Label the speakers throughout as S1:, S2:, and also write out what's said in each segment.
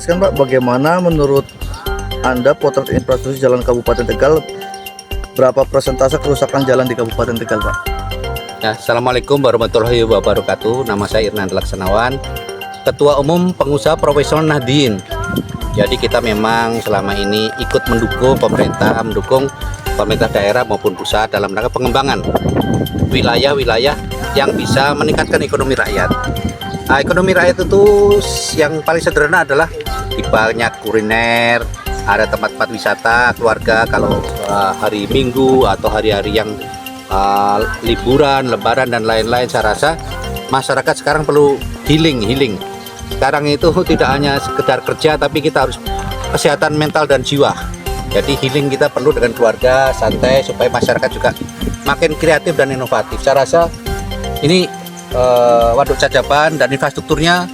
S1: jelaskan Pak, bagaimana menurut Anda potret infrastruktur jalan Kabupaten Tegal, berapa persentase kerusakan jalan di Kabupaten Tegal Pak?
S2: Ya, Assalamualaikum warahmatullahi wabarakatuh. Nama saya Irnan Laksanawan, Ketua Umum Pengusaha Profesional Nahdien. Jadi kita memang selama ini ikut mendukung pemerintah daerah maupun pusat dalam rangka pengembangan wilayah-wilayah yang bisa meningkatkan ekonomi rakyat. Nah, ekonomi rakyat itu yang paling sederhana adalah di banyak kuliner, ada tempat-tempat wisata keluarga kalau hari Minggu atau hari-hari yang liburan, lebaran dan lain-lain. Saya rasa masyarakat sekarang perlu healing. Sekarang itu tidak hanya sekedar kerja, tapi kita harus kesehatan mental dan jiwa. Jadi healing kita perlu dengan keluarga, santai, supaya masyarakat juga makin kreatif dan inovatif. Saya rasa ini Waduk Cacaban dan infrastrukturnya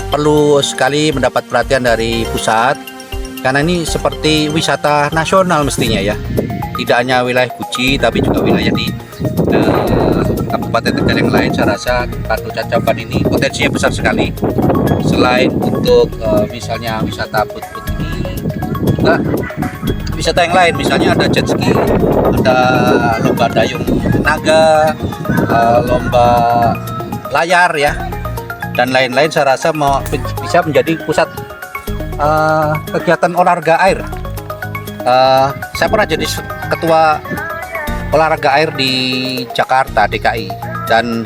S2: perlu sekali mendapat perhatian dari pusat, karena ini seperti wisata nasional mestinya ya. Tidak hanya wilayah Guci, tapi juga wilayah di Kabupaten Tegal yang lain. Saya rasa Waduk Cacaban ini potensinya besar sekali. Selain untuk misalnya wisata boat ini, juga wisata yang lain, misalnya ada jet ski, ada lomba dayung naga, lomba layar ya, dan lain-lain. Saya rasa bisa menjadi pusat kegiatan olahraga air. Saya pernah jadi ketua olahraga air di Jakarta, DKI, dan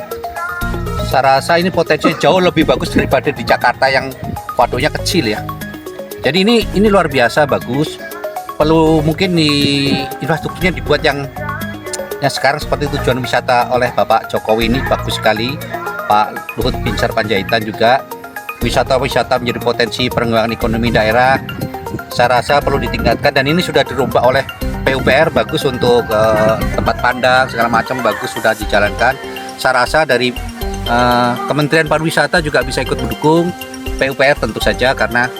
S2: saya rasa ini potensinya jauh lebih bagus daripada di Jakarta yang waduknya kecil ya. Jadi ini luar biasa bagus. Perlu mungkin di infrastrukturnya dibuat yang sekarang seperti tujuan wisata oleh Bapak Jokowi ini bagus sekali. Pak Luhut Binsar Panjaitan juga, wisata-wisata menjadi potensi pengembangan ekonomi daerah. Saya rasa perlu ditingkatkan, dan ini sudah dirombak oleh PUPR, bagus untuk tempat pandang segala macam, bagus sudah dijalankan. Saya rasa dari Kementerian Pariwisata juga bisa ikut mendukung, PUPR tentu saja, karena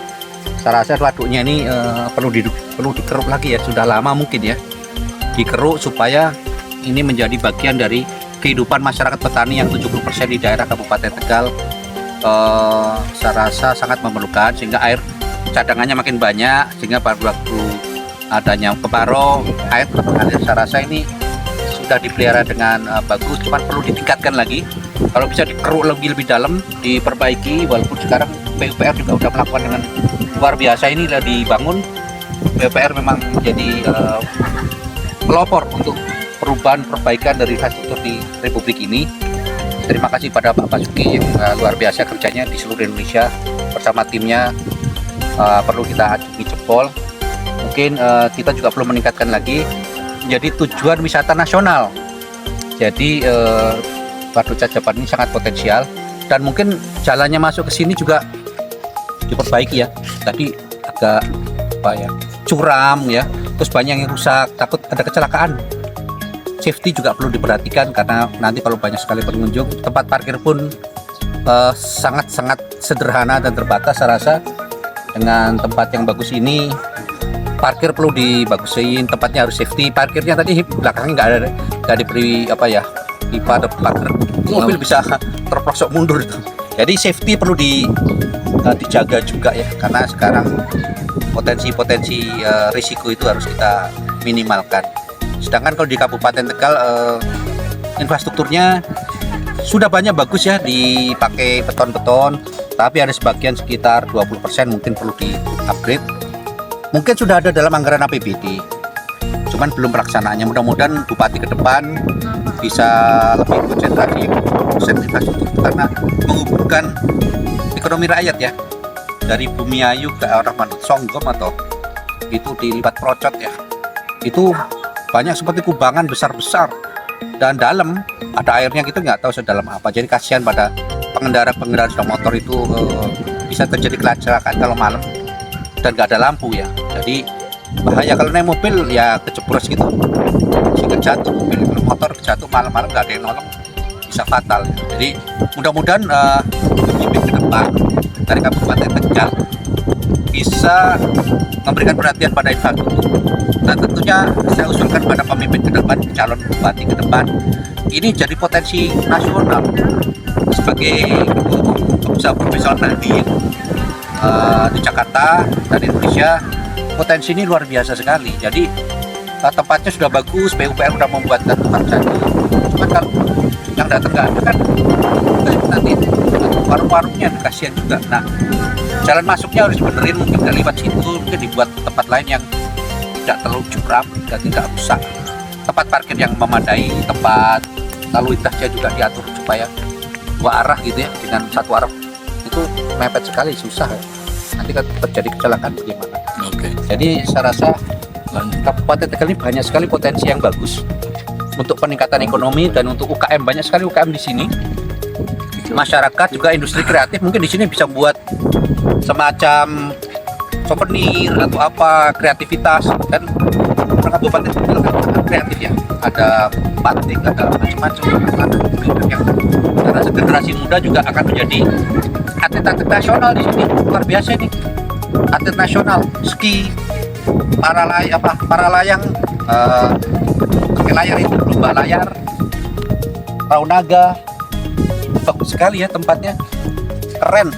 S2: saya rasa waduknya ini perlu dikeruk lagi ya, sudah lama mungkin ya dikeruk, supaya ini menjadi bagian dari kehidupan masyarakat petani yang 70% di daerah Kabupaten Tegal. Saya rasa sangat memerlukan, sehingga air cadangannya makin banyak, sehingga pada waktu adanya kemarau air tetap mengalir. Saya rasa ini sudah dipelihara dengan bagus, cuman perlu ditingkatkan lagi. Kalau bisa dikeruk lebih dalam, diperbaiki, walaupun sekarang PUPR juga sudah melakukan dengan luar biasa. Ini sudah dibangun, PUPR memang menjadi pelopor untuk perubahan perbaikan dari infrastruktur di Republik ini. Terima kasih pada Pak Basuki yang luar biasa kerjanya di seluruh Indonesia bersama timnya. Perlu kita acungi jempol. Mungkin kita juga perlu meningkatkan lagi menjadi tujuan wisata nasional. Jadi Waduk Cacaban ini sangat potensial, dan mungkin jalannya masuk ke sini juga diperbaiki ya. Tadi agak curam ya, terus banyak yang rusak, takut ada kecelakaan. Safety juga perlu diperhatikan, karena nanti kalau banyak sekali pengunjung, tempat parkir pun sangat-sangat sederhana dan terbatas. Saya rasa dengan tempat yang bagus ini, parkir perlu dibagusin, tempatnya harus safety. Parkirnya tadi belakangnya nggak diberi pipa atau pagar, mobil bisa terprosok mundur itu. Jadi safety perlu dijaga juga ya, karena sekarang potensi risiko itu harus kita minimalkan. Sedangkan kalau di Kabupaten Tegal infrastrukturnya sudah banyak bagus ya, dipakai beton-beton, tapi ada sebagian sekitar 20% mungkin perlu di-upgrade. Mungkin sudah ada dalam anggaran APBD, cuman belum pelaksanaannya. Mudah-mudahan Bupati ke depan bisa lebih konsentrasi infrastruktur, karena menghubungkan ekonomi rakyat ya, dari Bumiayu ke arah Songgom atau itu di Lipat Procot ya, itu banyak seperti kubangan besar-besar dan dalam ada airnya, kita nggak tahu sedalam apa. Jadi kasihan pada pengendara sepeda motor itu, bisa terjadi kecelakaan kalau malam dan nggak ada lampu ya. Jadi bahaya kalau naik mobil ya, kejeblos gitu, sehingga jatuh mobil. Kalau motor jatuh malam-malam nggak ada yang nolong, bisa fatal. Jadi mudah-mudahan pemimpin ke depan dari Kabupaten Tegal bisa memberikan perhatian pada infrastruktur, dan tentunya saya usulkan pada pemimpin ke depan, calon bupati ke depan, ini jadi potensi nasional sebagai pengusaha profesional Nahdien. di Jakarta dan Indonesia, potensi ini luar biasa sekali. Jadi tempatnya sudah bagus, PUPR sudah membuat tempat jadi. Cuma kalau yang datang nggak ada kan nanti warung-warungnya kasihan juga. Nah, jalan masuknya harus benerin, mungkin nggak lewat situ, mungkin dibuat tempat lain yang tidak terlalu curam dan tidak rusak. Tempat parkir yang memadai, tempat lalu lintasnya juga diatur supaya dua arah gitu ya, dengan satu arah itu mepet sekali, susah ya. Nanti kan terjadi kecelakaan bagaimana?
S1: Oke.
S2: Jadi saya rasa Kabupaten Tegal ini banyak sekali potensi yang bagus untuk peningkatan ekonomi dan untuk UKM, banyak sekali UKM di sini. Masyarakat juga industri kreatif mungkin di sini bisa buat semacam souvenir atau apa, kreativitas. Dan orang Kabupaten Tegal kan sangat kreatif ya, ada batik, ada macam-macam yang saya rasa generasi muda juga akan menjadi atlet-atlet nasional di sini. Luar biasa nih, atlet nasional ski, para layang, pakai layar itu, lomba layar, perahu naga, bagus sekali ya tempatnya, keren.